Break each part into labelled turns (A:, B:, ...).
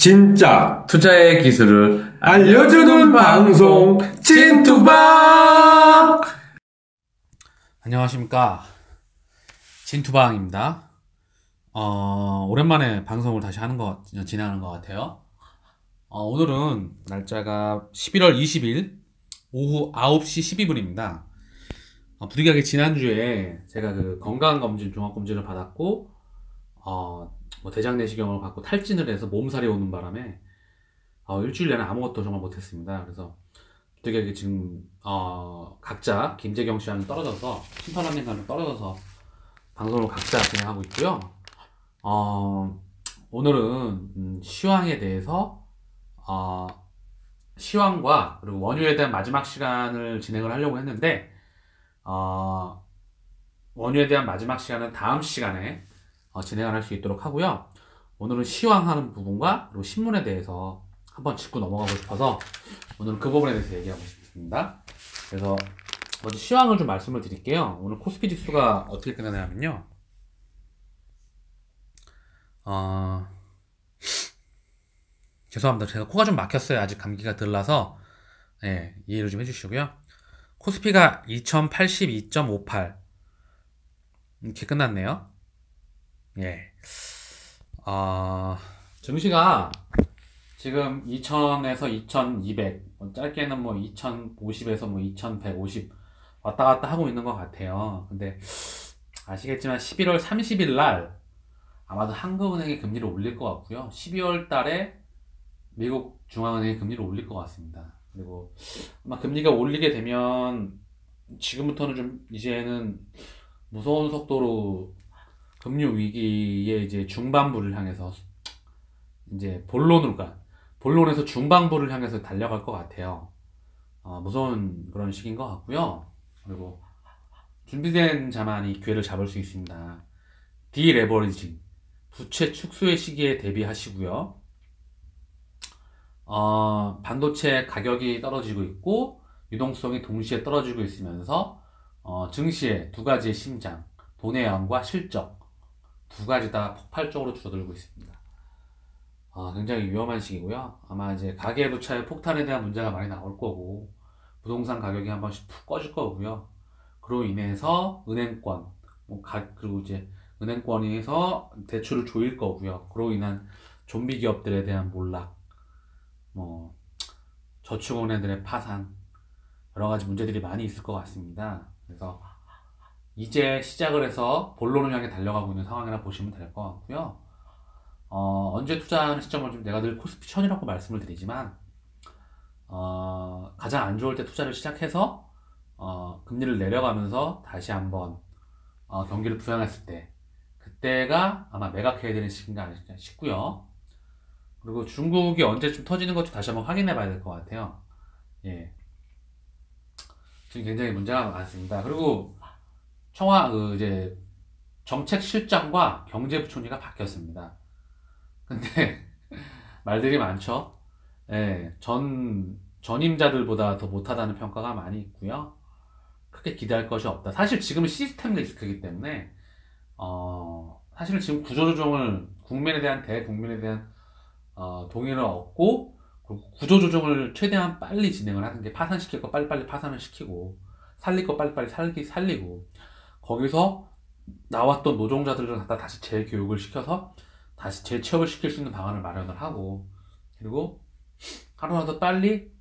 A: 진짜
B: 투자의 기술을
A: 알려주는 방송 진투방.
B: 안녕하십니까, 진투방입니다. 오랜만에 방송을 다시 진행하는 것 같아요. 오늘은 날짜가 11월 20일 오후 9시 12분입니다. 부득이하게 지난주에 제가 그 건강검진, 종합검진을 받았고, 대장 내시경을 받고 탈진을 해서 몸살이 오는 바람에 일주일 내내 아무것도 정말 못했습니다. 그래서 부득이하게 지금 각자 김재경 씨와는 떨어져서, 심판원님과는 떨어져서 방송을 각자 진행하고 있고요. 오늘은 시황에 대해서 시황과 그리고 원유에 대한 마지막 시간을 진행을 하려고 했는데, 원유에 대한 마지막 시간은 다음 시간에 진행을 할 수 있도록 하고요. 오늘은 시황하는 부분과 그리고 신문에 대해서 한번 짚고 넘어가고 싶어서 오늘은 그 부분에 대해서 얘기하고 싶습니다. 그래서 먼저 시황을 좀 말씀을 드릴게요. 오늘 코스피 지수가 어떻게 끝나냐면요, 죄송합니다. 제가 코가 좀 막혔어요. 아직 감기가 덜 나서 이해를 좀 해주시고요. 코스피가 2082.58 이렇게 끝났네요. 증시가 지금 2000에서 2200, 짧게는 2050에서 2150 왔다 갔다 하고 있는 것 같아요. 근데 아시겠지만 11월 30일 날 아마도 한국은행이 금리를 올릴 것 같고요. 12월 달에 미국 중앙은행이 금리를 올릴 것 같습니다. 그리고 아마 금리가 올리게 되면 지금부터는 좀 이제는 무서운 속도로 금융 위기의 이제 중반부를 향해서 이제 본론에서 중반부를 향해서 달려갈 것 같아요. 무서운 그런 시기인 것 같고요. 그리고 준비된 자만이 기회를 잡을 수 있습니다. 디레버리징, 부채 축소의 시기에 대비하시고요. 반도체 가격이 떨어지고 있고 유동성이 동시에 떨어지고 있으면서 증시의 두 가지의 심장, 돈의 양과 실적 두 가지 다 폭발적으로 줄어들고 있습니다. 굉장히 위험한 시기고요. 아마 이제 가계부채 폭탄에 대한 문제가 많이 나올 거고, 부동산 가격이 한 번씩 푹 꺼질 거고요. 그로 인해서 은행권, 그리고 이제 은행권에서 대출을 조일 거고요. 그로 인한 좀비 기업들에 대한 몰락, 저축은행들의 파산, 여러 가지 문제들이 많이 있을 것 같습니다. 그래서 이제 시작을 해서 본론을 향해 달려가고 있는 상황이라 보시면 될 것 같고요. 언제 투자하는 시점을 좀 내가 늘 코스피 1000이라고 말씀을 드리지만, 가장 안 좋을 때 투자를 시작해서 금리를 내려가면서 다시 한번 경기를 부양했을 때, 그때가 아마 매각해야 되는 시기인가 아닐까 싶고요. 그리고 중국이 언제쯤 터지는 것도 다시 한번 확인해 봐야 될 것 같아요. 지금 굉장히 문제가 많습니다. 그리고 이제 정책실장과 경제부총리가 바뀌었습니다. 근데 말들이 많죠. 전임자들보다 더 못하다는 평가가 많이 있고요. 크게 기대할 것이 없다. 사실 지금은 시스템 리스크이기 때문에 사실은 지금 구조조정을 대국민에 대한 동의를 얻고, 구조조정을 최대한 빨리 진행을 하는 게, 파산시킬 거 빨리빨리 파산을 시키고, 살릴 거 빨리빨리 살리고, 거기서 나왔던 노동자들을 갖다 다시 재교육을 시켜서 다시 재취업을 시킬 수 있는 방안을 마련을 하고, 그리고 하루라도 빨리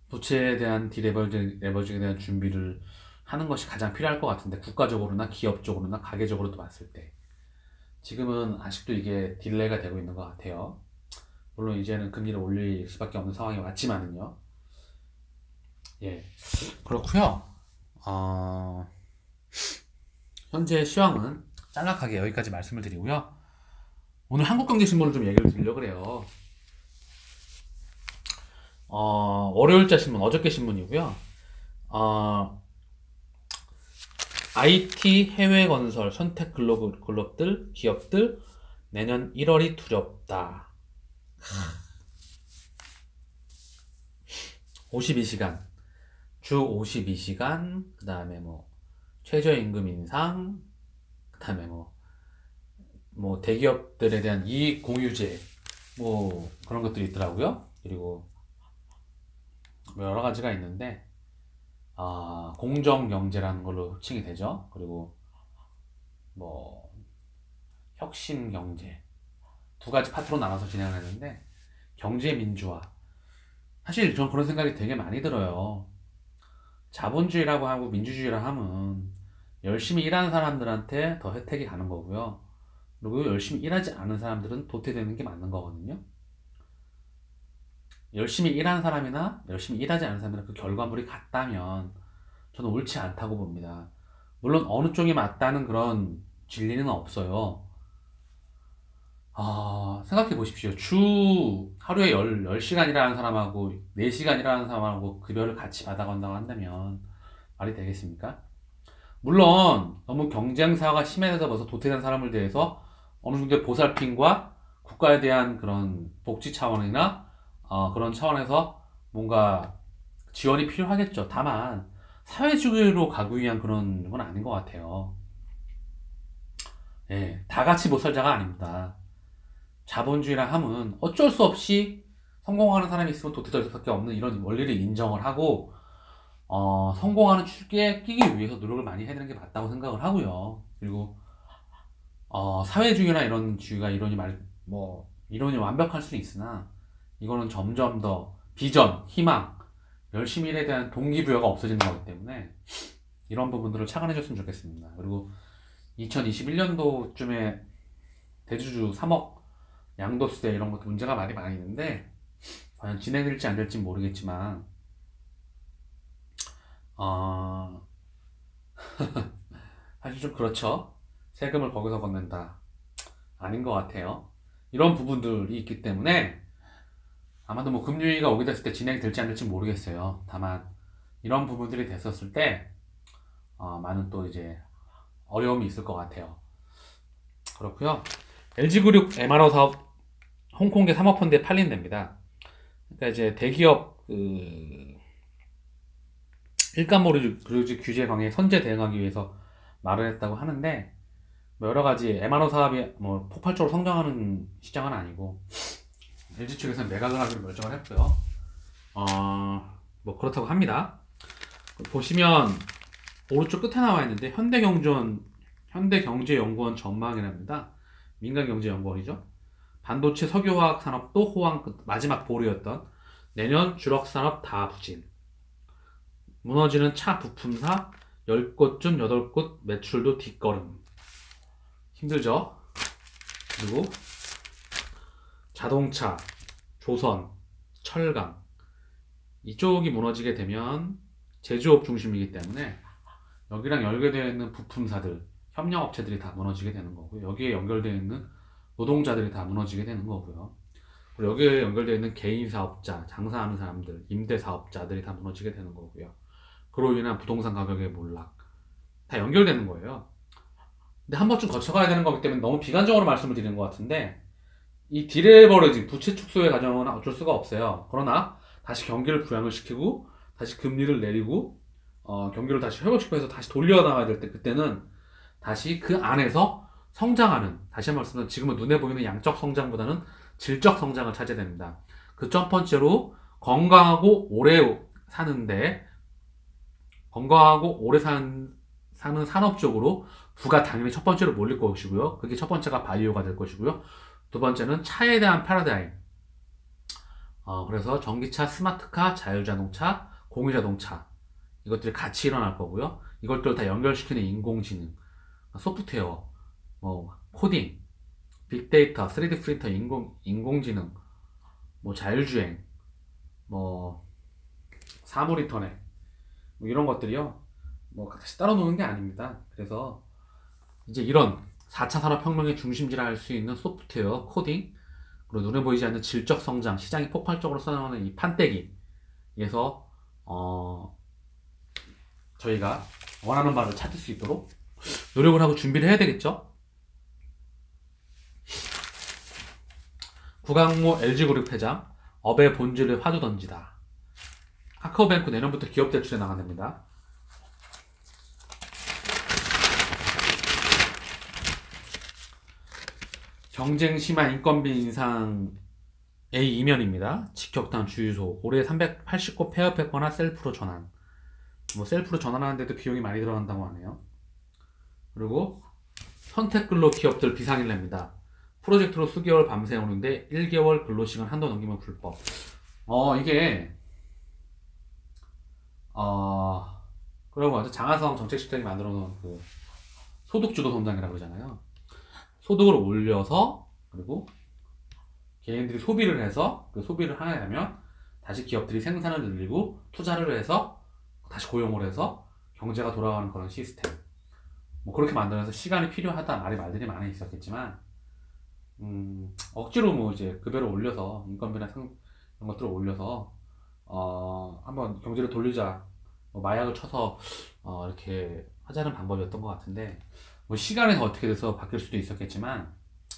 B: 부채에 대한 디레버징에 대한 준비를 하는 것이 가장 필요할 것 같은데, 국가적으로나 기업적으로나 가계적으로도 봤을 때 지금은 아직도 이게 딜레이가 되고 있는 것 같아요. 물론 이제는 금리를 올릴 수밖에 없는 상황이 왔지만은요. 그렇고요. 현재 시황은 짤막하게 여기까지 말씀을 드리고요. 오늘 한국경제신문을 좀 얘기를 드리려고 그래요. 월요일자 신문, 어저께 신문이고요. IT 해외 건설 선택 기업들 내년 1월이 두렵다. 52시간, 주 52시간, 그 다음에 최저임금 인상, 그 다음에 대기업들에 대한 이익 공유제, 뭐 그런 것들이 있더라고요. 그리고 뭐 여러 가지가 있는데 공정경제라는 걸로 호칭이 되죠. 그리고 뭐 혁신경제 두 가지 파트로 나눠서 진행을 했는데 경제민주화 사실 저는 그런 생각이 되게 많이 들어요. 자본주의라고 하고 민주주의라 하면 열심히 일하는 사람들한테 더 혜택이 가는 거고요. 그리고 열심히 일하지 않은 사람들은 도태되는 게 맞는 거거든요. 열심히 일하는 사람이나 열심히 일하지 않은 사람이나 그 결과물이 같다면 저는 옳지 않다고 봅니다. 물론 어느 쪽이 맞다는 그런 진리는 없어요. 생각해 보십시오. 주 하루에 10시간 일하는 사람하고 4시간 일하는 사람하고 급여를 같이 받아간다고 한다면 말이 되겠습니까? 물론 너무 경쟁사가 심해져서 벌써 도태된 사람을 대해서 어느 정도의 보살핌과 국가에 대한 그런 복지 차원이나 그런 차원에서 뭔가 지원이 필요하겠죠. 다만 사회주의로 가기 위한 그런 건 아닌 것 같아요. 예, 다 같이 못 살자가 아닙니다. 자본주의라 함은 어쩔 수 없이 성공하는 사람이 있으면 도태될 수밖에 없는 이런 원리를 인정을 하고 성공하는 축에 끼기 위해서 노력을 많이 해야 되는 게 맞다고 생각을 하고요. 그리고 사회주의나 이런 주의가 이론이 완벽할 수는 있으나 이거는 점점 더 비전, 희망, 열심히 일에 대한 동기부여가 없어지는 거기 때문에 이런 부분들을 착안해 줬으면 좋겠습니다. 그리고 2021년도쯤에 대주주 3억 양도세 이런 것도 문제가 많이 있는데 과연 진행될지 안 될지 모르겠지만 사실 좀 그렇죠. 세금을 거기서 걷는다. 아닌 것 같아요. 이런 부분들이 있기 때문에 아마도 뭐 금융위기가 오게 됐을 때 진행이 될지 안 될지 모르겠어요. 다만 이런 부분들이 됐었을 때 많은 또 이제 어려움이 있을 것 같아요. 그렇고요. LG그룹 MRO 사업 홍콩계 사모펀드에 팔린답니다. 그러니까 이제 대기업 일감몰이주 규제 강화에 선제 대응하기 위해서 말을 했다고 하는데 뭐 여러 가지 MRO 사업이 뭐 폭발적으로 성장하는 시장은 아니고 LG 측에서는 매각을 하기로 결정을 했고요. 뭐 그렇다고 합니다. 보시면 오른쪽 끝에 나와 있는데 현대경제연구원 전망이랍니다. 민간경제연구원이죠. 반도체 석유화학 산업도 호황 끝 마지막 보루였던 내년 주력산업 다 부진. 무너지는 차 부품사 10곳 중 8곳 매출도 뒷걸음. 힘들죠? 그리고 자동차, 조선, 철강 이쪽이 무너지게 되면 제조업 중심이기 때문에 여기랑 연결되어 있는 부품사들, 협력업체들이 다 무너지게 되는 거고요. 여기에 연결되어 있는 노동자들이 다 무너지게 되는 거고요. 그리고 여기에 연결되어 있는 개인 사업자, 장사하는 사람들, 임대 사업자들이 다 무너지게 되는 거고요. 그로 인한 부동산 가격의 몰락 다 연결되는 거예요. 근데 한 번쯤 거쳐가야 되는 거기 때문에 너무 비관적으로 말씀을 드리는 것 같은데 이 디레버리징, 부채 축소의 과정은 어쩔 수가 없어요. 그러나 다시 경기를 부양을 시키고 다시 금리를 내리고 경기를 다시 회복시키고 해서 다시 돌려나가야 될 때 그때는 다시 그 안에서 성장하는 다시 한번 말씀드리면 지금은 눈에 보이는 양적 성장보다는 질적 성장을 찾아야 됩니다. 그 첫 번째로 건강하고 오래 사는데 건강하고 오래 사는 산업 쪽으로 부가 당연히 첫 번째로 몰릴 것이고요. 그게 첫 번째가 바이오가 될 것이고요. 두 번째는 차에 대한 패러다임. 그래서 전기차, 스마트카, 자율자동차, 공유자동차 이것들이 같이 일어날 거고요. 이것들을 다 연결시키는 인공지능, 소프트웨어, 코딩, 빅데이터, 3D 프린터, 인공지능, 자율주행, 사물인터넷 이런 것들이요. 같이 따로 노는 게 아닙니다. 그래서 이제 이런 4차 산업혁명의 중심지라 할 수 있는 소프트웨어, 코딩, 그리고 눈에 보이지 않는 질적 성장, 시장이 폭발적으로 써나가는 이 판때기에서 저희가 원하는 바를 찾을 수 있도록 노력을 하고 준비를 해야 되겠죠. 구강모 LG그룹 회장, 업의 본질을 화두 던지다. 카카오뱅크 내년부터 기업 대출에 나간답니다. 경쟁 심한 인건비 인상 A 이면입니다. 직격탄 주유소 올해 389 폐업했거나 셀프로 전환. 뭐 셀프로 전환하는데도 비용이 많이 들어간다고 하네요. 그리고 선택근로 기업들 비상일례입니다. 프로젝트로 수개월 밤새우는데 1개월 근로시간 한도 넘기면 불법. 이게 그러고 먼저 장하성 정책실장이 만들어 놓은 그 소득주도 통장이라고 그러잖아요. 소득을 올려서 그리고 개인들이 소비를 해서 그 소비를 하려면 다시 기업들이 생산을 늘리고 투자를 해서 다시 고용을 해서 경제가 돌아가는 그런 시스템. 뭐 그렇게 만들어서 시간이 필요하다 말들이 많이 있었겠지만 억지로 뭐 이제 급여를 올려서 인건비나 이런 것들을 올려서 한번 경제를 돌리자 뭐 마약을 쳐서 이렇게 하자는 방법이었던 것 같은데 뭐 시간이 더 어떻게 돼서 바뀔 수도 있었겠지만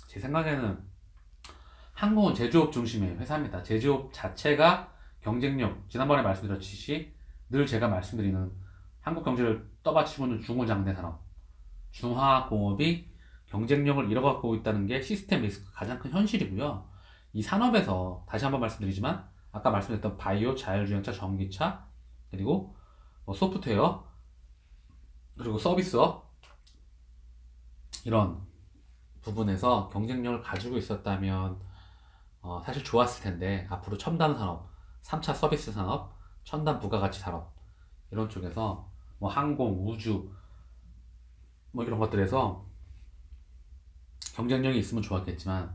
B: 제 생각에는 한국은 제조업 중심의 회사입니다. 제조업 자체가 경쟁력, 지난번에 말씀드렸듯이 늘 제가 말씀드리는 한국 경제를 떠받치고는 중후장대 산업, 중화공업이 경쟁력을 잃어가고 있다는 게 시스템 리스크 가장 큰 현실이고요. 이 산업에서 다시 한번 말씀드리지만 아까 말씀드렸던 바이오, 자율주행차, 전기차, 그리고 뭐 소프트웨어, 그리고 서비스업 이런 부분에서 경쟁력을 가지고 있었다면 사실 좋았을 텐데 앞으로 첨단 산업, 3차 서비스 산업, 첨단 부가가치 산업 이런 쪽에서 뭐 항공, 우주 뭐 이런 것들에서 경쟁력이 있으면 좋았겠지만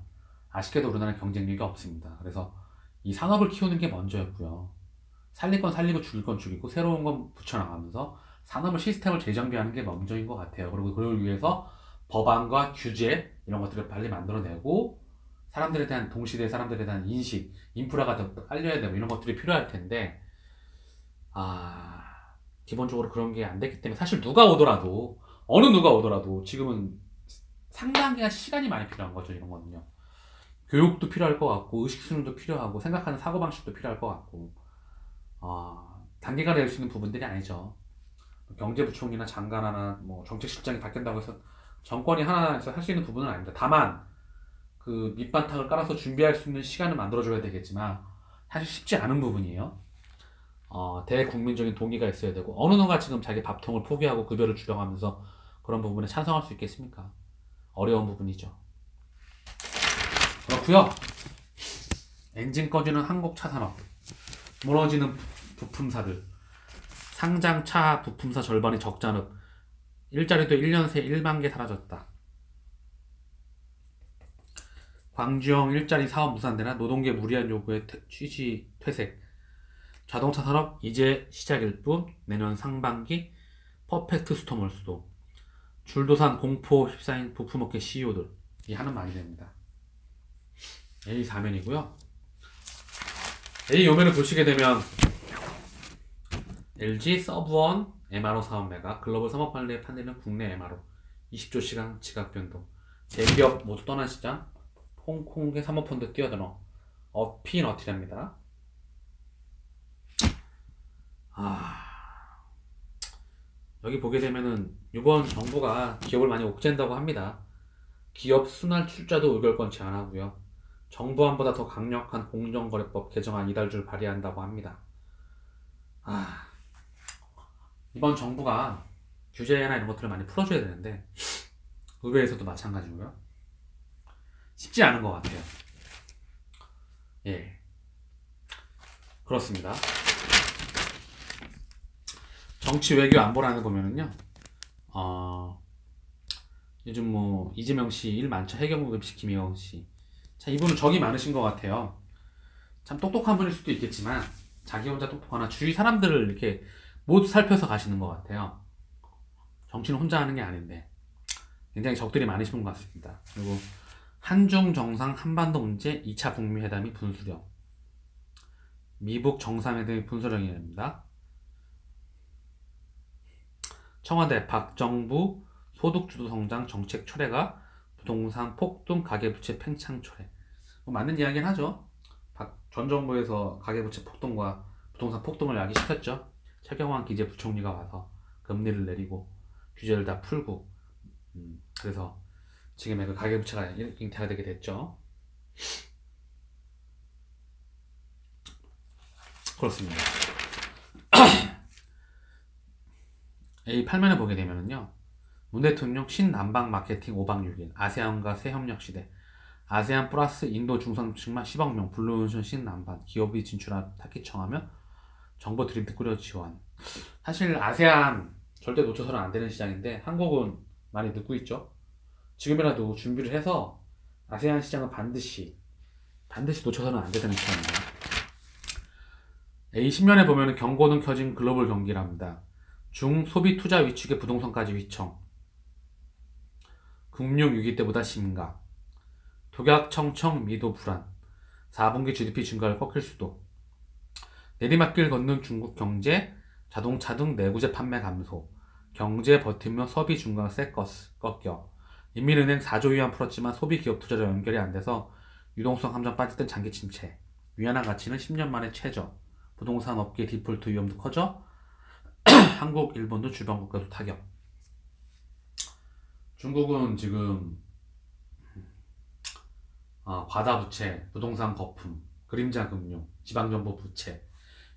B: 아쉽게도 우리나라는 경쟁력이 없습니다. 그래서 이 산업을 키우는 게 먼저였고요. 살릴 건 살리고 죽일 건 죽이고 새로운 건 붙여나가면서 산업을 시스템을 재정비하는 게 먼저인 것 같아요. 그리고 그걸 위해서 법안과 규제 이런 것들을 빨리 만들어내고 사람들에 대한 동시대 사람들에 대한 인식, 인프라가 더 깔려야 되고 이런 것들이 필요할 텐데 기본적으로 그런 게 안 됐기 때문에 사실 누가 오더라도 어느 누가 오더라도 지금은 상당히 시간이 많이 필요한 거죠. 이런 거는요. 교육도 필요할 것 같고 의식수준도 필요하고 생각하는 사고방식도 필요할 것 같고 단기간에 될 수 있는 부분들이 아니죠. 경제부총리나 장관 하나 뭐 정책실장이 바뀐다고 해서 정권이 하나에서 할 수 있는 부분은 아닙니다. 다만 그 밑바탕을 깔아서 준비할 수 있는 시간을 만들어줘야 되겠지만 사실 쉽지 않은 부분이에요. 대국민적인 동의가 있어야 되고 어느 누가 지금 자기 밥통을 포기하고 급여를 줄여가면서 그런 부분에 찬성할 수 있겠습니까? 어려운 부분이죠. 그렇고요. 엔진 꺼지는 한국차 산업, 무너지는 부품사들, 상장차 부품사 절반이 적자업, 일자리도 1년 새 1만 개 사라졌다. 광주형 일자리 사업 무산되나 노동계 무리한 요구에 취지 퇴색. 자동차 산업 이제 시작일 뿐 내년 상반기 퍼펙트 스톰을 수도. 줄도산 공포 휩싸인 부품업계 CEO들 이 하는 말이 됩니다. A 4면이고요. A 요면을 보시게 되면 LG 서브원 MRO 사업 매각, 글로벌 산업관리에 판대는 국내 MRO 20조 시간 지각 변동, 대기업 모두 떠난 시장, 홍콩계 사모펀드 뛰어들어 어피너티랍니다. 여기 보게 되면은 이번 정부가 기업을 많이 옥죄한다고 합니다. 기업 순환 출자도 의결권 제한하고요. 정부안보다 더 강력한 공정거래법 개정안 이달줄 발의한다고 합니다. 이번 정부가 규제나 이런 것들을 많이 풀어줘야 되는데 의회에서도 마찬가지고요. 쉽지 않은 것 같아요. 예, 그렇습니다. 정치 외교 안보라는 거 보면은요, 요즘 뭐 이재명 씨 일 많죠. 해경구금 씨, 김혜경 씨. 자, 이분은 정이 많으신 것 같아요. 참 똑똑한 분일 수도 있겠지만 자기 혼자 똑똑하나 주위 사람들을 이렇게 모두 살펴서 가시는 것 같아요. 정치는 혼자 하는 게 아닌데 굉장히 적들이 많으신 것 같습니다. 그리고 한중 정상 한반도 문제 2차 북미 회담이 분수령, 미북 정상회담이 분수령이랍니다. 청와대 박정부 소득주도 성장 정책 철회가 부동산 폭등 가계부채 팽창 철회. 뭐 맞는 이야기는 하죠. 전 정부에서 가계부채 폭등과 부동산 폭등을 야기시켰죠. 최경환 기재부총리가 와서 금리를 내리고 규제를 다 풀고 그래서 지금의 그 가계부채가 잉태가 되게 됐죠. 그렇습니다. 이 8면에 보게 되면은요. 문 대통령 신남방 마케팅 5박 6일 아세안과 새 협력 시대 아세안 플러스 인도 중산층만 10억 명 블루오션 신남방 기업이 진출한 타키 청하며 정보 드림트 꾸려 지원. 사실 아세안 절대 놓쳐서는 안 되는 시장인데 한국은 많이 늦고 있죠. 지금이라도 준비를 해서 아세안 시장은 반드시 놓쳐서는 안 되는 시장입니다. 이 10년에 보면 경고는 켜진 글로벌 경기랍니다. 중소비 투자 위축에 부동산까지 휘청. 금융위기 때보다 심각. 독약청청 미도 불안. 4분기 GDP 증가를 꺾일 수도. 내리막길 걷는 중국 경제, 자동차 등 내구재 판매 감소. 경제 버티며 소비 중간세 꺾여. 인민은행 4조 위안 풀었지만 소비 기업 투자자 연결이 안 돼서 유동성 함정 빠졌던 장기 침체. 위안화 가치는 10년 만에 최저. 부동산 업계 디폴트 위험도 커져. 한국, 일본도 주변 국가도 타격. 중국은 지금 과다 부채, 부동산 거품, 그림자 금융, 지방정부 부채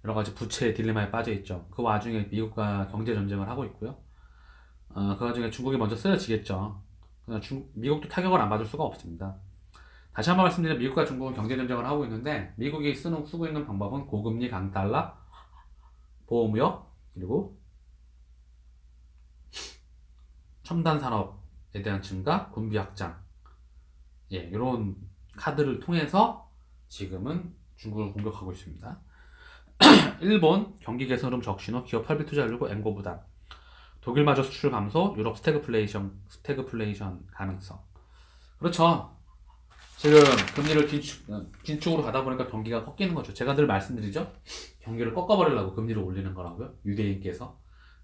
B: 여러 가지 부채 딜레마에 빠져 있죠. 그 와중에 미국과 경제 전쟁을 하고 있고요. 그 와중에 중국이 먼저 쓰러지겠죠. 미국도 타격을 안 받을 수가 없습니다. 다시 한번 말씀드리면 미국과 중국은 경제 전쟁을 하고 있는데 미국이 쓰고 있는 방법은 고금리 강달러, 보호무역 그리고 첨단 산업에 대한 증가, 군비 확장 이런 카드를 통해서 지금은 중국을 공격하고 있습니다. 일본 경기 개선음 적신호, 기업 설비 투자 늘고 앵고 부담. 독일마저 수출 감소, 유럽 스태그플레이션 가능성. 그렇죠. 지금 금리를 긴축으로 가다 보니까 경기가 꺾이는 거죠. 제가 늘 말씀드리죠. 경기를 꺾어버리려고 금리를 올리는 거라고요. 유대인께서.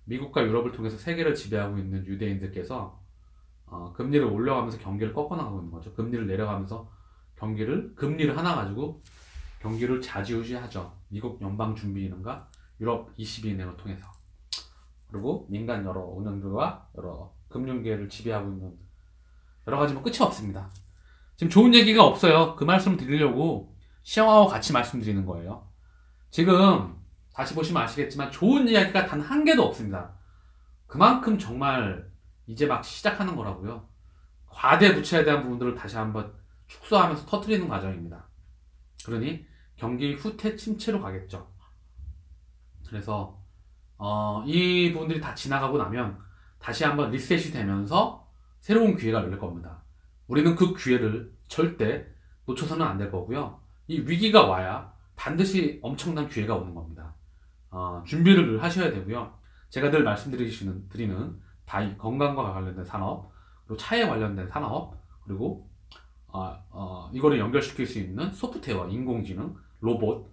B: 미국과 유럽을 통해서 세계를 지배하고 있는 유대인들께서 금리를 올려가면서 경기를 꺾어나가고 있는 거죠. 금리를 내려가면서 금리를 하나 가지고 경기를 좌지우지하죠. 미국 연방준비은행과 유럽 22은행을 통해서. 그리고 민간 여러 은행들과 여러 금융계를 지배하고 있는 여러 가지 끝이 없습니다. 지금 좋은 얘기가 없어요. 그 말씀을 드리려고 시황하고 같이 말씀드리는 거예요. 지금 다시 보시면 아시겠지만 좋은 이야기가 단 한 개도 없습니다. 그만큼 정말 이제 막 시작하는 거라고요. 과대 부채에 대한 부분들을 다시 한번 축소하면서 터뜨리는 과정입니다. 그러니 경기 후퇴 침체로 가겠죠. 그래서 이 부분들이 다 지나가고 나면 다시 한번 리셋이 되면서 새로운 기회가 열릴 겁니다. 우리는 그 기회를 절대 놓쳐서는 안 될 거고요. 이 위기가 와야 반드시 엄청난 기회가 오는 겁니다. 준비를 하셔야 되고요. 제가 늘 말씀드리는 건강과 관련된 산업, 그리고 차에 관련된 산업, 그리고 이거를 연결시킬 수 있는 소프트웨어, 인공지능, 로봇,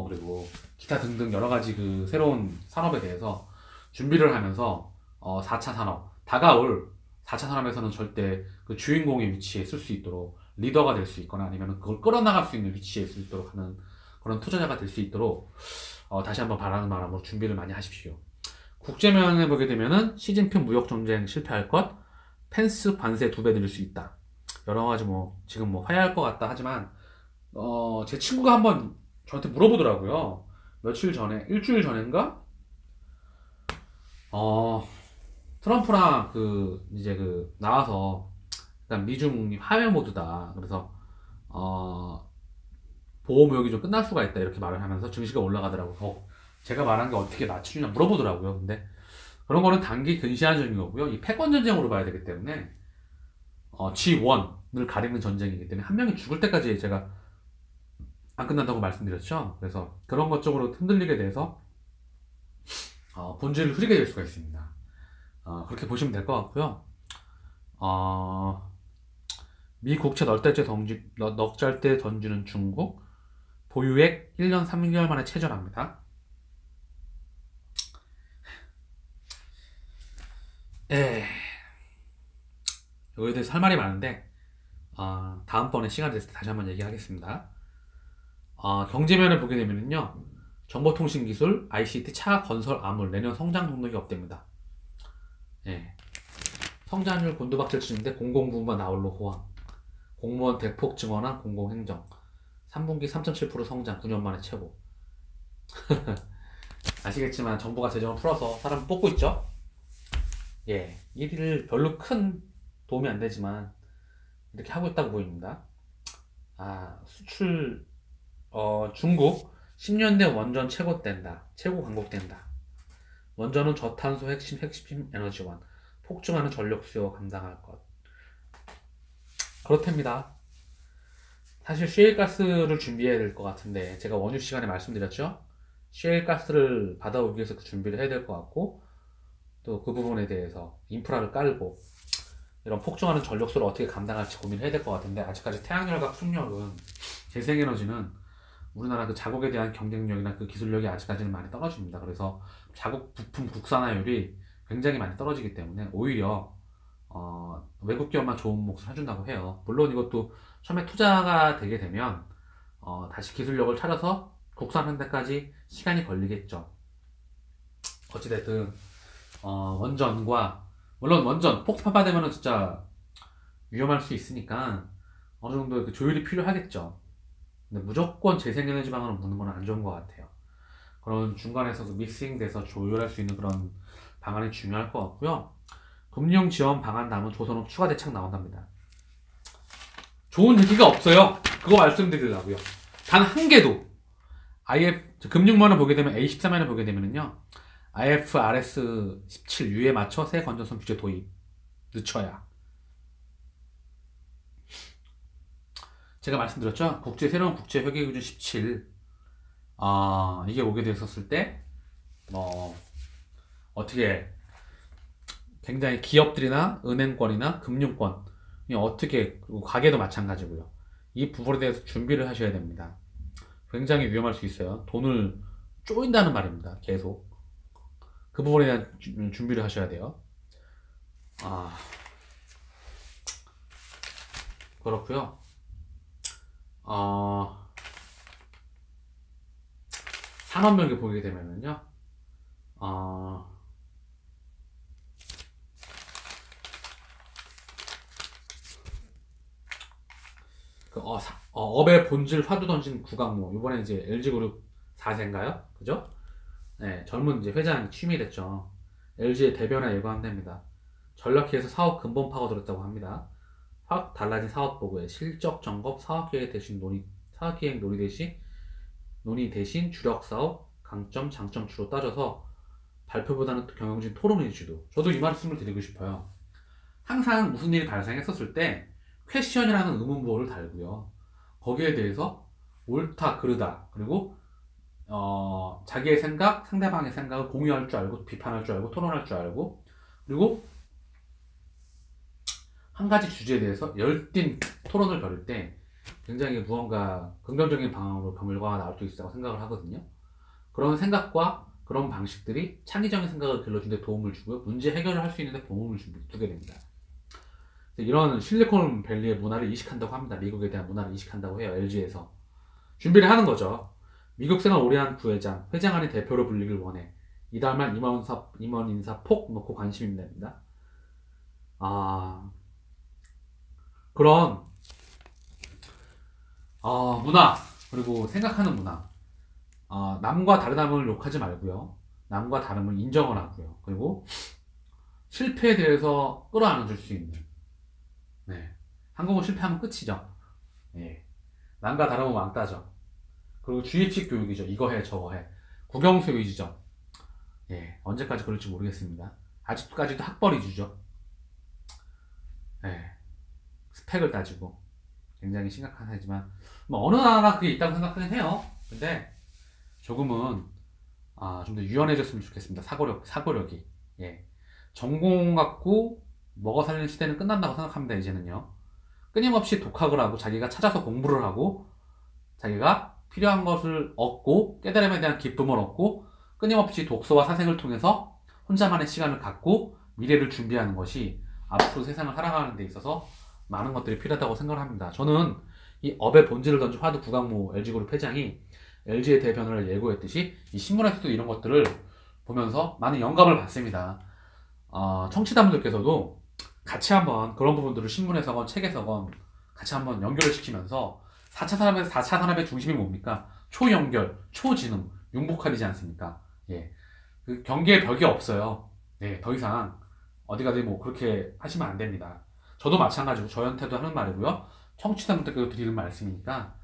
B: 그리고 기타 등등 여러 가지 그 새로운 산업에 대해서 준비를 하면서 4차 산업, 다가올 4차 산업에서는 절대 그 주인공의 위치에 쓸 수 있도록 리더가 될 수 있거나 아니면 그걸 끌어나갈 수 있는 위치에 쓸 수 있도록 하는 그런 투자자가 될 수 있도록 다시 한번 바라는 마음으로 준비를 많이 하십시오. 국제면에 보게 되면은 시진핑 무역 전쟁 실패할 것, 펜스 관세 2배 늘릴 수 있다. 여러 가지 지금 화해할 것 같다 하지만 제 친구가 한번 저한테 물어보더라고요. 일주일 전인가? 트럼프랑 나와서 일단 미중 화해 모드다. 그래서 보호무역이 좀 끝날 수가 있다. 이렇게 말을 하면서 증시가 올라가더라고요. 제가 말한 게 어떻게 맞추냐 물어보더라고요. 근데 그런 거는 단기 근시안적인 거고요. 이 패권 전쟁으로 봐야 되기 때문에 G1을 가리는 전쟁이기 때문에 한 명이 죽을 때까지 제가 안 끝난다고 말씀드렸죠. 그래서 그런 것 쪽으로 흔들리게 돼서 본질을 흐리게 될 수가 있습니다. 그렇게 보시면 될 것 같고요. 미 국채 넉살때 던지는 중국, 보유액 1년 3개월 만에 최저랍니다. 여기에 대해서 할 말이 많은데 다음번에 시간 됐을 때 다시 한번 얘기하겠습니다. 경제면을 보게 되면요, 정보통신기술, ICT, 차, 건설, 암울 내년 성장 동력이 없답니다. 성장률 곤두박질 치는데 공공부문만 나홀로 호황, 공무원 대폭 증원한 공공행정, 3분기 3.7% 성장 9년 만에 최고. 아시겠지만 정부가 재정을 풀어서 사람 뽑고 있죠. 예, 일을 별로 큰 도움이 안 되지만 이렇게 하고 있다고 보입니다. 수출 중국 10년대 원전 최고 강국된다. 원전은 저탄소 핵심 에너지원, 폭증하는 전력 수요 감당할 것. 그렇답니다. 사실 셰일가스를 준비해야 될 것 같은데 제가 원유 시간에 말씀드렸죠. 셰일가스를 받아오기 위해서 그 준비를 해야 될 것 같고 또 그 부분에 대해서 인프라를 깔고 이런 폭증하는 전력수를 어떻게 감당할지 고민을 해야 될 것 같은데 아직까지 태양열과 풍력은 재생에너지는 우리나라 그 자국에 대한 경쟁력이나 그 기술력이 아직까지는 많이 떨어집니다. 그래서 자국 부품 국산화율이 굉장히 많이 떨어지기 때문에 오히려 외국 기업만 좋은 몫을 해준다고 해요. 물론 이것도 처음에 투자가 되게 되면 다시 기술력을 찾아서 국산하는 데까지 시간이 걸리겠죠. 어찌됐든 원전과 물론 원전 폭파가 되면은 진짜 위험할 수 있으니까 어느 정도 그 조율이 필요하겠죠. 근데 무조건 재생에너지 방안을 묻는 건 안 좋은 것 같아요. 그런 중간에서 그 믹싱돼서 조율할 수 있는 그런 방안이 중요할 것 같고요. 금융 지원 방안 남은 조선업 추가 대책 나온답니다. 좋은 얘기가 없어요. 그거 말씀드리려고요. 단 한 개도 금융만을 보게 되면 A13만을 보게 되면은요. IFRS 17U에 맞춰 새 건전성 규제 도입 늦춰야. 제가 말씀드렸죠. 새로운 국제 회계 기준 17. 이게 오게 됐었을 때 어떻게 굉장히 기업들이나 은행권이나 금융권이 어떻게 그리고 가게도 마찬가지고요. 이 부분에 대해서 준비를 하셔야 됩니다. 굉장히 위험할 수 있어요. 돈을 쪼인다는 말입니다. 계속. 그 부분에 대한 준비를 하셔야 돼요. 그렇고요. 산업명계 보게 되면은요. 업의 본질 화두 던진 구강모 이번에 이제 LG그룹 4세인가요? 그죠? 네, 젊은 이제 회장 취임됐죠. LG의 대변화 예고한답니다. 전략회에서 사업 근본 파고들었다고 합니다. 확 달라진 사업 보고에 실적 점검, 사업계획 논의 대신 주력 사업 강점, 장점 주로 따져서 발표보다는 경영진 토론 위주도. 저도 이 말씀을 드리고 싶어요. 항상 무슨 일이 발생했었을 때 퀘션이라는 의문부호를 달고요. 거기에 대해서 옳다, 그르다, 그리고 자기의 생각, 상대방의 생각을 공유할 줄 알고, 비판할 줄 알고, 토론할 줄 알고, 그리고 한 가지 주제에 대해서 열띤 토론을 벌일 때 굉장히 무언가 긍정적인 방향으로 결과가 나올 수 있다고 생각을 하거든요. 그런 생각과 그런 방식들이 창의적인 생각을 길러주는 데 도움을 주고요. 문제 해결을 할 수 있는 데 도움을 주게 됩니다. 이런 실리콘밸리의 문화를 이식한다고 합니다. 미국에 대한 문화를 이식한다고 해요. LG에서. 준비를 하는 거죠. 미국 생활 오래 한 부회장, 회장 아닌 대표로 불리길 원해. 이달말 임원 인사 폭 놓고 관심 있답니다. 그런 문화, 그리고 생각하는 문화. 남과 다르다면 욕하지 말고요. 남과 다름을 인정을 하고요. 그리고 실패에 대해서 끌어안아줄 수 있는. 네. 한국은 실패하면 끝이죠. 예. 남과 다름은 왕따죠. 그리고 주입식 교육이죠. 이거 해, 저거 해. 국영수 위주죠. 예. 언제까지 그럴지 모르겠습니다. 아직까지도 학벌 위주죠. 예. 스펙을 따지고. 굉장히 심각한 사지만 어느 나라나 그게 있다고 생각하긴 해요. 근데 조금은 좀 더 유연해졌으면 좋겠습니다. 사고력이. 예. 전공 갖고 먹어 살리는 시대는 끝난다고 생각합니다. 이제는요. 끊임없이 독학을 하고 자기가 찾아서 공부를 하고 자기가 필요한 것을 얻고 깨달음에 대한 기쁨을 얻고 끊임없이 독서와 사색을 통해서 혼자만의 시간을 갖고 미래를 준비하는 것이 앞으로 세상을 살아가는 데 있어서 많은 것들이 필요하다고 생각을 합니다. 저는 이 업의 본질을 던진 화두 구강모 LG그룹 회장이 LG의 대변을 예고했듯이 이 신문에서도 이런 것들을 보면서 많은 영감을 받습니다. 청취자분들께서도 같이 한번 그런 부분들을 신문에서건 책에서건 같이 한번 연결을 시키면서 4차 산업의 중심이 뭡니까? 초연결, 초지능, 융복합이지 않습니까? 예. 그 경기에 벽이 없어요. 네, 더 이상 어디 가든 뭐 그렇게 하시면 안 됩니다. 저도 마찬가지고 저한테도 하는 말이고요. 청취자분들께도 드리는 말씀이니까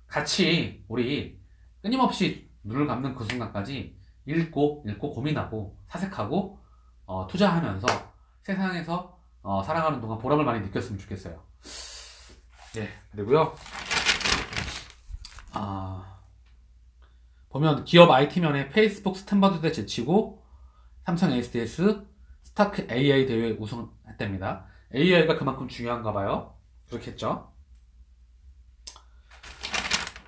B: 같이 우리 끊임없이 눈을 감는 그 순간까지 읽고 고민하고 사색하고 투자하면서 세상에서 살아가는 동안 보람을 많이 느꼈으면 좋겠어요. 네, 그리고요. 보면 기업 IT면에 페이스북 스탠퍼드 대 제치고 삼성 SDS 스타크 AI 대회 우승했답니다. AI가 그만큼 중요한가 봐요. 그렇겠죠.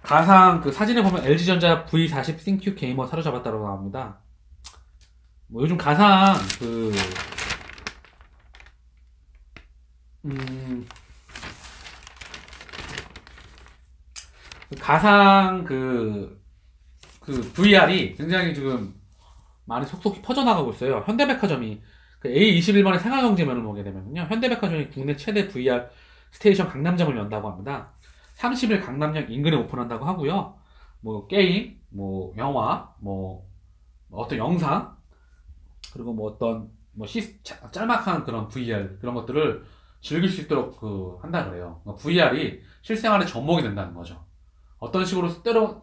B: 가상 그 사진에 보면 LG전자 V40 ThinQ 게이머 사로잡았다고 나옵니다. 뭐 요즘 가상 가상 VR이 굉장히 지금 많이 속속히 퍼져나가고 있어요. 현대백화점이 그 A21번의 생활경제면을 보게 되면요, 현대백화점이 국내 최대 VR 스테이션 강남점을 연다고 합니다. 30일 강남역 인근에 오픈한다고 하고요. 뭐 게임, 뭐 영화, 뭐 어떤 영상, 그리고 뭐 어떤 뭐 짤막한 그런 VR 그런 것들을 즐길 수 있도록 한다 그래요. VR이 실생활의 접목이 된다는 거죠. 어떤 식으로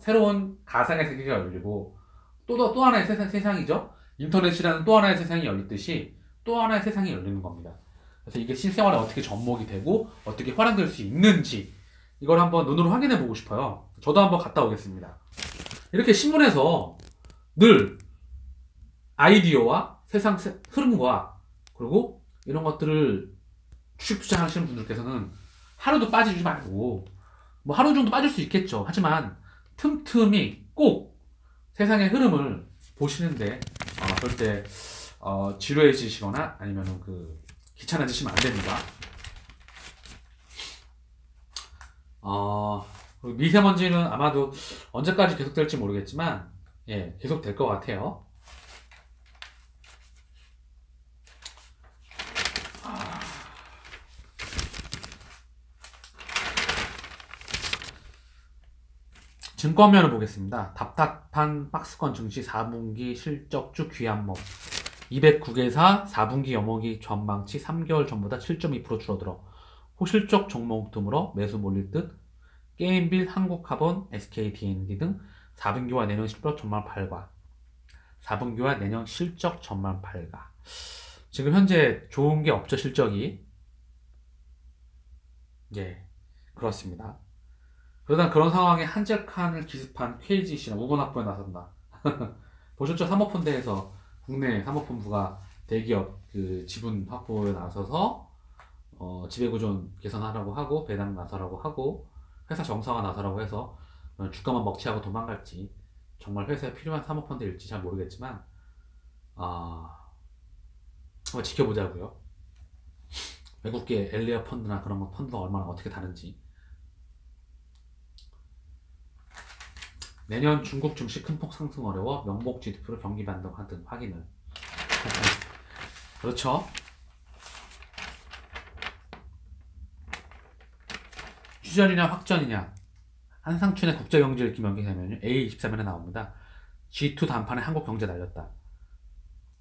B: 새로운 가상의 세계가 열리고 또 하나의 세상이죠. 인터넷이라는 또 하나의 세상이 열리듯이 또 하나의 세상이 열리는 겁니다. 그래서 이게 실생활에 어떻게 접목이 되고 어떻게 활용될 수 있는지 이걸 한번 눈으로 확인해 보고 싶어요. 저도 한번 갔다 오겠습니다. 이렇게 신문에서 늘 아이디어와 세상 흐름과 그리고 이런 것들을 주식 투자하시는 분들께서는 하루도 빠지지 말고, 뭐 하루 정도 빠질 수 있겠죠. 하지만 틈틈이 꼭 세상의 흐름을 보시는데 절대 지루해지시거나 아니면 귀찮아지시면 안 됩니다. 미세먼지는 아마도 언제까지 계속될지 모르겠지만 예, 계속될 것 같아요. 증권면을 보겠습니다. 답답한 박스권 증시 4분기 실적주 귀한목 209개사 4분기 영업이익 전망치 3개월 전보다 7.2% 줄어들어 호실적 종목 드물어 매수 몰릴 듯 게임빌, 한국카본, SKDND 등 4분기와 내년 실적 전망 발과 4분기와 내년 실적 전망 발과 지금 현재 좋은 게 없죠. 실적이. 예, 그렇습니다. 그러다 그런 상황에 한적한을 기습한 KGC나 우건확보에 나선다. 보셨죠? 사모펀드에서 국내 사모펀드가 대기업 지분 확보에 나서서 지배구조 개선하라고 하고 배당 나서라고 하고 회사 정상화 나서라고 해서 주가만 먹튀하고 도망갈지 정말 회사에 필요한 사모펀드일지 잘 모르겠지만 한번 지켜보자고요. 외국계 엘리어 펀드나 그런 거 펀드가 얼마나 어떻게 다른지. 내년 중국 증시 큰 폭 상승 어려워 명목 GDP로 경기 반등 등 확인을. 그렇죠. 휴전이냐 확전이냐. 한상춘의 국제경제 읽기 명기되면 A24면에 나옵니다. G2 단판에 한국 경제 날렸다.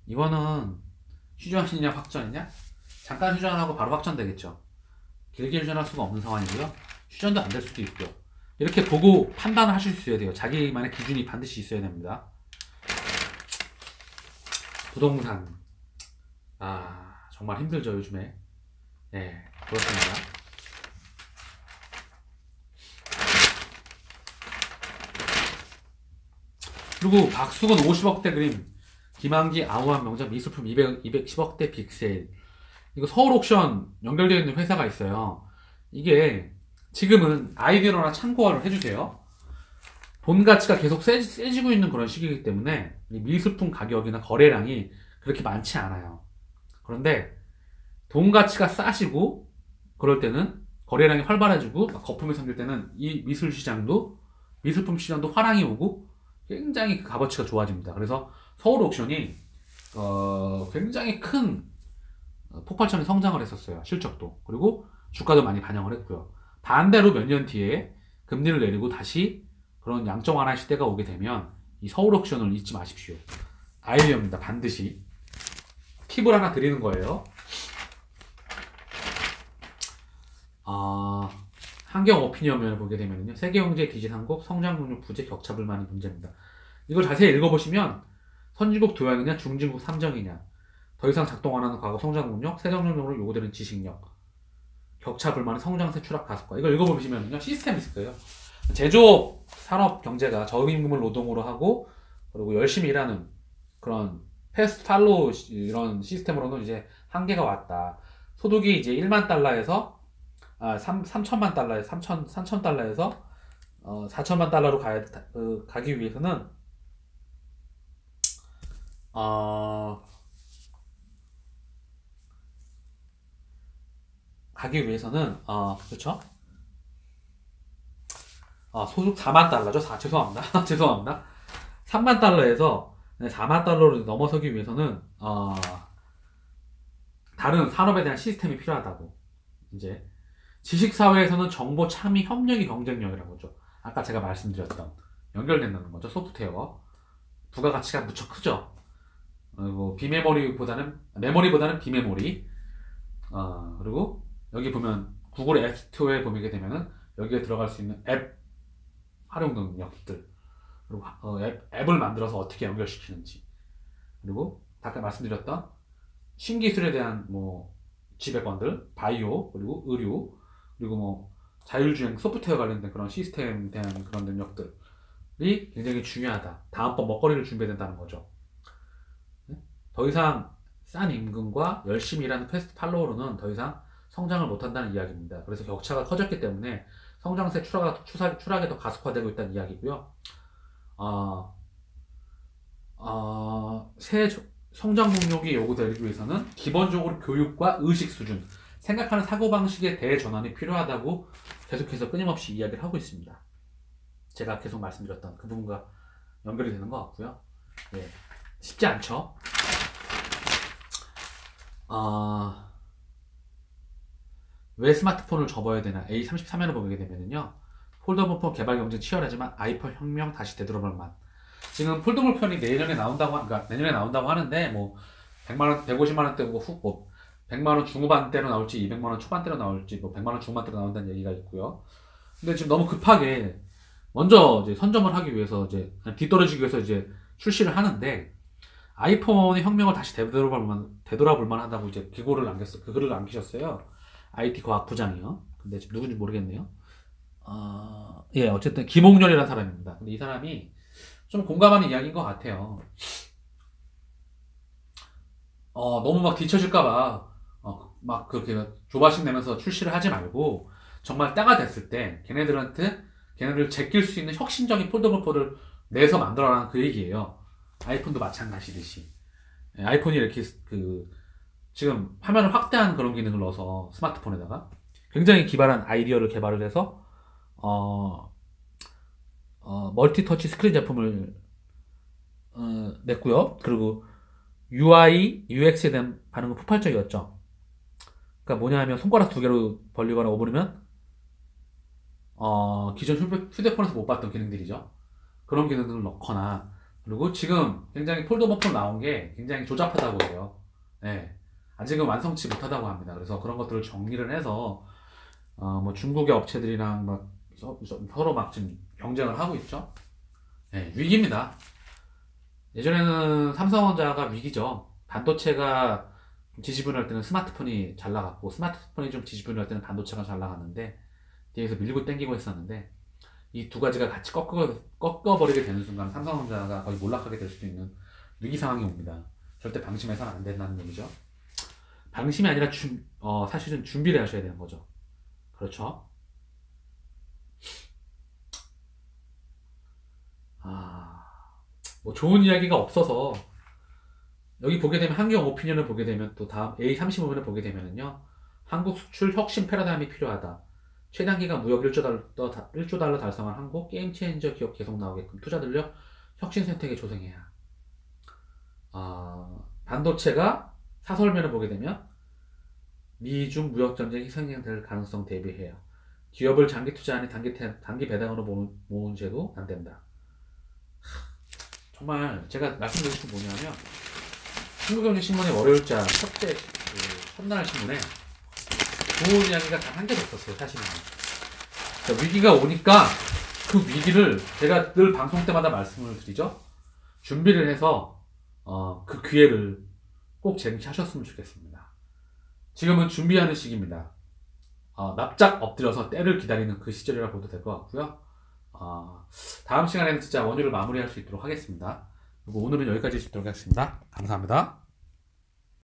B: 이거는 휴전이냐 확전이냐? 잠깐 휴전하고 바로 확전되겠죠. 길게 휴전할 수가 없는 상황이고요. 휴전도 안 될 수도 있고요. 이렇게 보고 판단을 하실 수 있어야 돼요. 자기만의 기준이 반드시 있어야 됩니다. 부동산 정말 힘들죠 요즘에. 네, 그렇습니다. 그리고 박수건 50억대 그림, 김한기 아우한 명작 미술품 210억대 빅세일. 이거 서울 옥션 연결되어 있는 회사가 있어요. 이게 지금은 아이디어나 참고를 해주세요. 돈 가치가 계속 세지고 있는 그런 시기이기 때문에 이 미술품 가격이나 거래량이 그렇게 많지 않아요. 그런데 돈 가치가 싸지고 그럴 때는 거래량이 활발해지고 거품이 생길 때는 이 미술품 시장도 화랑이 오고 굉장히 그 값어치가 좋아집니다. 그래서 서울 옥션이 굉장히 큰 폭발적인 성장을 했었어요. 실적도. 그리고 주가도 많이 반영을 했고요. 반대로 몇 년 뒤에 금리를 내리고 다시 그런 양적 완화 시대가 오게 되면 이 서울 옥션을 잊지 마십시오. 아이디어입니다. 반드시. 팁을 하나 드리는 거예요. 환경 오피니언을 보게 되면요. 세계경제 기지상국 성장 능력 부재 격차 불만이 문제입니다. 이걸 자세히 읽어보시면 선진국 도약이냐 중진국 삼정이냐 더 이상 작동 안 하는 과거 성장 능력 세정력으로 요구되는 지식력 격차 불만의 성장세 추락 가속화 이걸 읽어보시면요 시스템이 있을 거예요. 제조업 산업 경제가 저임금을 노동으로 하고 그리고 열심히 일하는 그런 패스트 팔로우 이런 시스템으로는 이제 한계가 왔다. 소득이 이제 1만 달러에서 3천만 달러에 3천 달러에서 4천만 달러로 가기 위해서는 그렇죠? 소득 4만 달러죠. 죄송합니다. 죄송합니다. 3만 달러에서 4만 달러를 넘어서기 위해서는 다른 산업에 대한 시스템이 필요하다고. 이제 지식사회에서는 정보 참여 협력이 경쟁력이라고 하죠. 아까 제가 말씀드렸던 연결된다는 거죠. 소프트웨어 부가가치가 무척 크죠. 그리고 메모리보다는 비메모리. 그리고 여기 보면 구글 앱 스토어에 보게 되면은 여기에 들어갈 수 있는 앱 활용 능력들 그리고 앱을 만들어서 어떻게 연결시키는지 그리고 아까 말씀드렸던 신기술에 대한 뭐 지배권들 바이오 그리고 의료 그리고 뭐 자율주행 소프트웨어 관련된 그런 시스템에 대한 그런 능력들이 굉장히 중요하다. 다음번 먹거리를 준비해야 된다는 거죠. 더 이상 싼 임금과 열심히 일하는 패스트 팔로워로는 더 이상 성장을 못한다는 이야기입니다. 그래서 격차가 커졌기 때문에 성장세 추락이 더 가속화되고 있다는 이야기고요. 새 성장 동력이 요구되기 위해서는 기본적으로 교육과 의식 수준, 생각하는 사고방식의 대전환이 필요하다고 계속해서 끊임없이 이야기를 하고 있습니다. 제가 계속 말씀드렸던 그 부분과 연결이 되는 것 같고요. 네, 쉽지 않죠? 왜 스마트폰을 접어야 되나? A33회를 보게 되면요. 폴더블 폰 개발 경쟁 치열하지만 아이폰 혁명 다시 되돌아볼 만. 지금 폴더블 폰이 내년에 나온다고 하는데 뭐 100만원, 150만원대 뭐 100만원 중후반대로 나올지 200만원 초반대로 나올지 뭐 100만원 중반대로 나온다는 얘기가 있고요. 근데 지금 너무 급하게 먼저 이제 선점을 하기 위해서 이제 뒤떨어지기 위해서 이제 출시를 하는데 아이폰의 혁명을 다시 되돌아볼 만하다고 이제 글을 남기셨어요. IT 과학 부장이요. 근데 지금 누군지 모르겠네요. 예, 어쨌든 김홍렬이라는 사람입니다. 근데 이 사람이 좀 공감하는 이야기인 것 같아요. 너무 막 뒤처질까봐 막 그렇게 조바심 내면서 출시를 하지 말고 정말 때가 됐을 때 걔네들 제낄 수 있는 혁신적인 폴더블 내서 만들어라는 그 얘기예요. 아이폰도 마찬가지듯이. 예, 아이폰이 이렇게 지금 화면을 확대하는 그런 기능을 넣어서 스마트폰에다가 굉장히 기발한 아이디어를 개발을 해서 멀티터치 스크린 제품을 냈고요. 그리고 UI, UX에 대한 반응은 폭발적이었죠. 그러니까 뭐냐면 손가락 두 개로 벌리거나 오므리면 기존 휴대폰에서 못 봤던 기능들이죠. 그런 기능들을 넣거나 그리고 지금 굉장히 폴더블 폰 나온 게 굉장히 조잡하다고 해요. 네. 아직은 완성치 못하다고 합니다. 그래서 그런 것들을 정리를 해서 뭐 중국의 업체들이랑 막 서로 막 지금 경쟁을 하고 있죠. 네, 위기입니다. 예전에는 삼성전자가 위기죠. 반도체가 지지분할 때는 스마트폰이 잘 나갔고 스마트폰이 좀 지지분할 때는 반도체가 잘 나갔는데 뒤에서 밀고 땡기고 했었는데 이 두 가지가 같이 꺾어버리게 되는 순간 삼성전자가 거의 몰락하게 될 수도 있는 위기 상황이 옵니다. 절대 방심해서는 안 된다는 얘기죠. 방심이 아니라 사실은 준비를 하셔야 되는 거죠. 그렇죠? 뭐 좋은 이야기가 없어서 여기 보게 되면 환경 오피니언을 보게 되면 또 다음 A35면을 보게 되면은요. 한국 수출 혁신 패러다임이 필요하다. 최단기간 무역 1조 달러 달성한 한국 게임 체인저 기업 계속 나오게끔 투자 들려 혁신 선택에 조성해야. 반도체가 사설면을 보게 되면 미중 무역 전쟁이 생겨날 가능성 대비해야. 기업을 장기 투자 아닌 단기 배당으로 모은 채도 안 된다. 정말 제가 말씀드리고 싶은 게 뭐냐면 한국경제신문의 월요일자 첫날 신문에 좋은 이야기가 단 한 개도 없었어요. 사실은 위기가 오니까 그 위기를 제가 늘 방송 때마다 말씀을 드리죠. 준비를 해서 그 기회를 꼭 쟁취하셨으면 좋겠습니다. 지금은 준비하는 시기입니다. 납작 엎드려서 때를 기다리는 그 시절이라고 봐도 될 것 같고요. 다음 시간에는 진짜 원유를 마무리할 수 있도록 하겠습니다. 그리고 오늘은 여기까지 짓도록 하겠습니다. 감사합니다.